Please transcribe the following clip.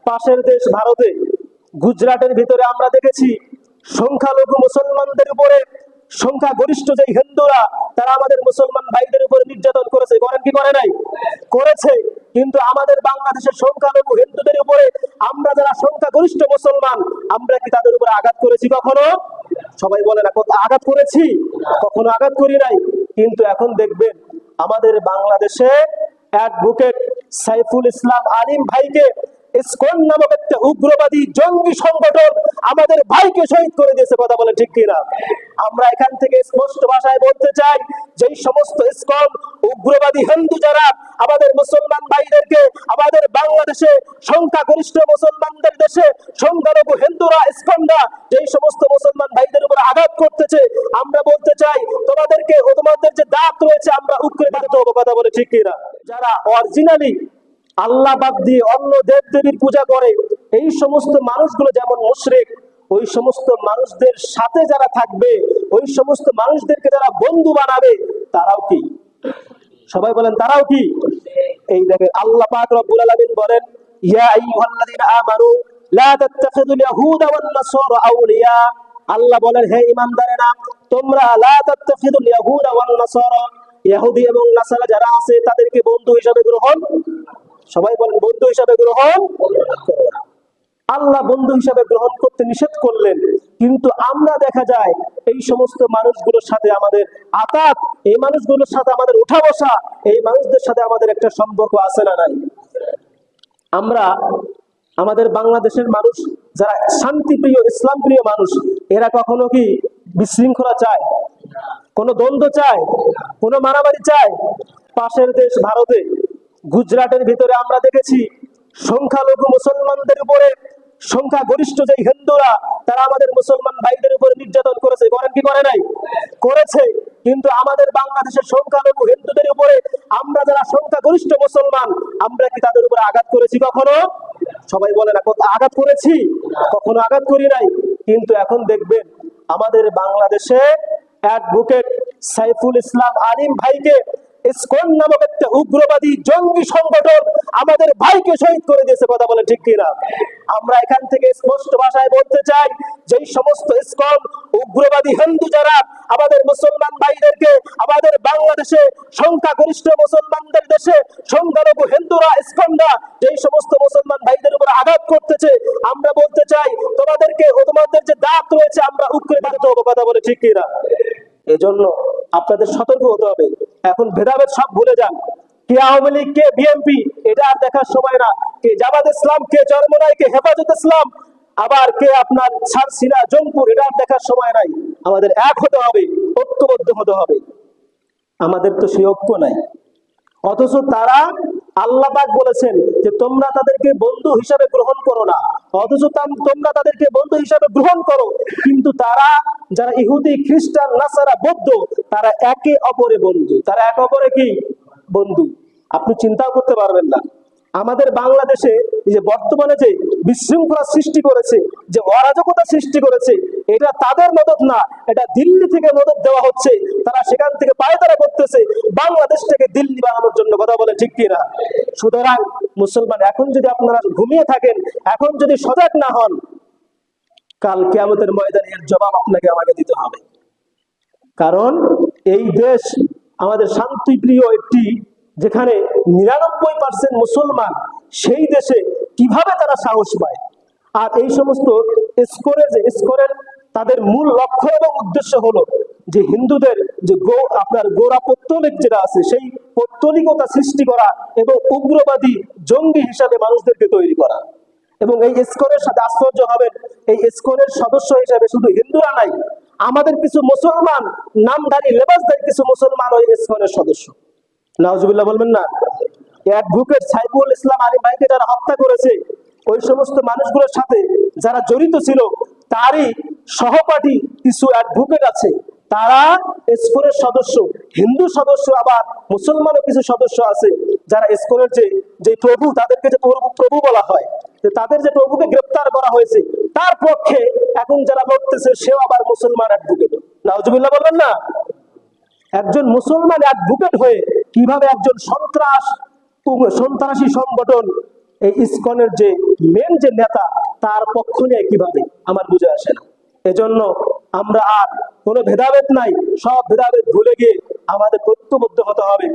পাশের দেশ ভারতে গুজরাটের ভিতরে আমরা দেখেছি সংখ্যালঘু মুসলমানদের উপরে সংখ্যাগরিষ্ঠ যে হিন্দুরা তারা আমাদের মুসলমান ভাইদের উপরে নির্যাতন করেছে, করেন কি করে নাই? করেছে। কিন্তু আমাদের বাংলাদেশের সংখ্যালঘু হিন্দুদের উপরে আমরা যারা সংখ্যাগরিষ্ঠ মুসলমান, আমরা কি তাদের উপরে আঘাত করেছি কখনো? সবাই বলে না, আঘাত করেছি? কখনো আঘাত করি নাই। কিন্তু এখন দেখবেন আমাদের বাংলাদেশে অ্যাডভোকেট সাইফুল ইসলাম আলিম ভাইকে ইসকন নামক একটা উগ্রবাদী জঙ্গি সংগঠন আমাদের ভাইকে শহীদ করে দিয়েছে। কথা বলে ঠিক কিনা? আমরা এখান থেকে স্পষ্ট ভাষায় বলতে চাই, যেই সমস্ত ইসকন উগ্রবাদী হিন্দু যারা আমাদের মুসলমান ভাইদেরকে আমাদের বাংলাদেশে সংখ্যাগরিষ্ঠ মুসলমানদের দেশে সংখ্যালঘু হিন্দুরা ইসকনরা যেই সমস্ত মুসলমান ভাইদের উপর আঘাত করতেছে, আমরা বলতে চাই তোমাদেরকে ও তোমাদের যে দাঁত রয়েছে আমরা উকড়ে দিতে হবে। কথা বলে ঠিক কিনা? যারা অরিজিনালি আল্লাহ বাদ দিয়ে অন্য দেব দেবীর পূজা করে, এই সমস্ত মানুষগুলো যেমন মুশরিক, ওই সমস্ত মানুষদের সাথে যারা থাকবে, ওই সমস্ত মানুষদেরকে যারা বন্ধু বানাবে, তারাও কি? সবাই বলেন তারাও কি? এই দেখেন আল্লাহ পাক রব্বুল আলামিন বলেন, ইয়া আইয়ুহাল্লাযীনা আমানু লা তাত্তাখিযুল ইয়াহুদা ওয়ান নাসারা আউলিয়া। আল্লাহ বলেন, হে ঈমানদারেরা, তোমরা লা তাত্তাখিযুল ইয়াহুদা ওয়ান নাসারা, ইহুদি এবং নাসারা যারা আছে তাদেরকে বন্ধু হিসেবে গ্রহণ, সবাই বলেন বন্ধু হিসেবে গ্রহণ করো না। আল্লাহ বন্ধু হিসেবে গ্রহণ করতে নিষেধ করলেন, কিন্তু আমরা দেখা যায় এই সমস্ত মানুষগুলোর সাথে আমাদের আতাত, এই মানুষগুলোর সাথে আমাদের উঠা বসা, এই মানুষদের সাথে আমাদের একটা সম্পর্ক আছে না নাই? আমরা আমাদের বাংলাদেশের মানুষ যারা শান্তিপ্রিয় ইসলাম প্রিয় মানুষ, এরা কখনো কি বিশৃঙ্খলা চায়? কোনো দ্বন্দ্ব চায়? কোনো মারামারি চায়? পাশের দেশ ভারতে গুজরাটের ভিতরে আমরা দেখেছি সংখ্যালঘু মুসলমানদের উপরে সংখ্যাগরিষ্ঠ যে হিন্দুরা তারা আমাদের মুসলমান ভাইদের উপরে নির্যাতন করেছে, করেন কি করে নাই? করেছে। কিন্তু আমাদের বাংলাদেশের সংখ্যালঘু হিন্দুদের উপরে আমরা যারা সংখ্যাগরিষ্ঠ মুসলমান, আমরা কি তাদের উপরে আঘাত করেছি কখনো? সবাই বলে না, আঘাত করেছি? কখনো আঘাত করি নাই। কিন্তু এখন দেখবেন আমাদের বাংলাদেশে অ্যাডভোকেট সাইফুল ইসলাম আলিম ভাইকে ইসকন নামক একটা উগ্রবাদী জঙ্গি সংগঠন আমাদের ভাইকে শহীদ করে দিয়েছে। কথা বলে ঠিক কিনা? আমরা এখান থেকে স্পষ্ট ভাষায় বলতে চাই, যেই সমস্ত ইসকন উগ্রবাদী হিন্দু যারা আমাদের মুসলমান ভাইদেরকে আমাদের বাংলাদেশে সংখ্যাগরিষ্ঠ মুসলমানদের দেশে সংখ্যালঘু হিন্দুরা ইসকনরা যেই সমস্ত মুসলমান ভাইদের উপর আঘাত করতেছে, আমরা বলতে চাই তোমাদেরকে ও তোমাদের যে দাঁত রয়েছে আমরা উকড়ে দিতে হবে। কথা বলে ঠিক কিনা? এজন্য আপনাদের সতর্ক হতে হবে। এখন ভেদাভেদ সব ভুলে যান। কে আওয়ামী লীগ, কে বিএনপি, এটা আর দেখার সময় না। কে জামাত ইসলাম, কে চরমনাই, কে হেফাজত ইসলাম, আবার কে আপনার সারসিনা জঙ্কুর, এটা আর দেখার সময় নাই। আমাদের এক হতে হবে, ঐক্যবদ্ধ হতে হবে। আমাদের তো সেই ঐক্য নাই। অথচ তারা, আল্লাহ পাক বলেছেন যে তোমরা তাদেরকে বন্ধু হিসাবে গ্রহণ করো না, অথচ তোমরা তাদেরকে বন্ধু হিসাবে গ্রহণ করো। কিন্তু তারা যারা ইহুদি, খ্রিস্টান, নাসারা, বৌদ্ধ, তারা একে অপরে বন্ধু। তারা একে অপরে কি? বন্ধু। আপনি চিন্তাও করতে পারবেন না আমাদের বাংলাদেশে যে বর্তমানে যে বিশৃঙ্খলা সৃষ্টি করেছে, যে অরাজকতা সৃষ্টি করেছে, এটা তাদের মদত না, এটা দিল্লি থেকে মদত দেওয়া হচ্ছে। তারা সেখান থেকে পায়তারা করতেছে বাংলাদেশটাকে দিল্লি বানানোর জন্য। কথা বলে ঠিক কিনা? সুতরাং মুসলমান, এখন যদি আপনারা ঘুমিয়ে থাকেন, এখন যদি সজাগ না হন, কাল কিয়ামতের ময়দানে এর জবাব আপনাকে আমাকে দিতে হবে। কারণ এই দেশ আমাদের শান্তিপ্রিয় একটি, যেখানে 99% মুসলমান, সেই দেশে কিভাবে তারা সাহস পায়? আর এই সমস্ত ইসকনের তাদের মূল লক্ষ্য এবং উদ্দেশ্য হলো যে হিন্দুদের যে আপনার গোড়া পৌত্তলিক যেটা আছে, সেই পৌত্তলিকতা সৃষ্টি করা এবং উগ্রবাদী জঙ্গি হিসাবে মানুষদেরকে তৈরি করা। এবং এই ইসকনের সাথে আশ্চর্য হবেন, এই ইসকনের সদস্য হিসাবে শুধু হিন্দুরা নাই, আমাদের কিছু মুসলমান নামধারী, লেবাসধারী কিছু মুসলমান ওই ইসকনের সদস্য। নাউজুবিল্লাহ বলবেন না? অ্যাডভোকেট সাইফুল ইসলাম আলিম ভাইকে যারা হত্যা করেছে, ওই সমস্ত মানুষগুলোর সাথে যারা জড়িত ছিল, তারই সহপাঠী কিছু অ্যাডভোকেট আছে, তারা ইসকনের সদস্য, হিন্দু সদস্য, আবার মুসলমানও কিছু সদস্য আছে যারা ইসকনের যে প্রভু, তাদেরকে যে প্রভু বলা হয়, তাদের যে প্রভুকে গ্রেফতার করা হয়েছে, তার পক্ষে এখন যারা লড়তেছে সেও আবার মুসলমান অ্যাডভোকেট। নাউজুবিল্লাহ বলবেন না? একজন মুসলমান অ্যাডভোকেট হয়ে কিভাবে একজন সন্ত্রাসী সংগঠন এই ইসকনের যে মেন যে নেতা তার পক্ষ নিয়ে কিভাবে আমার বুঝে আসে না। এজন্য আমরা আর কোনো ভেদাভেদ নাই, সব ভেদাভেদ ভুলে গিয়ে আমাদের ঐক্যবদ্ধ হতে হবে।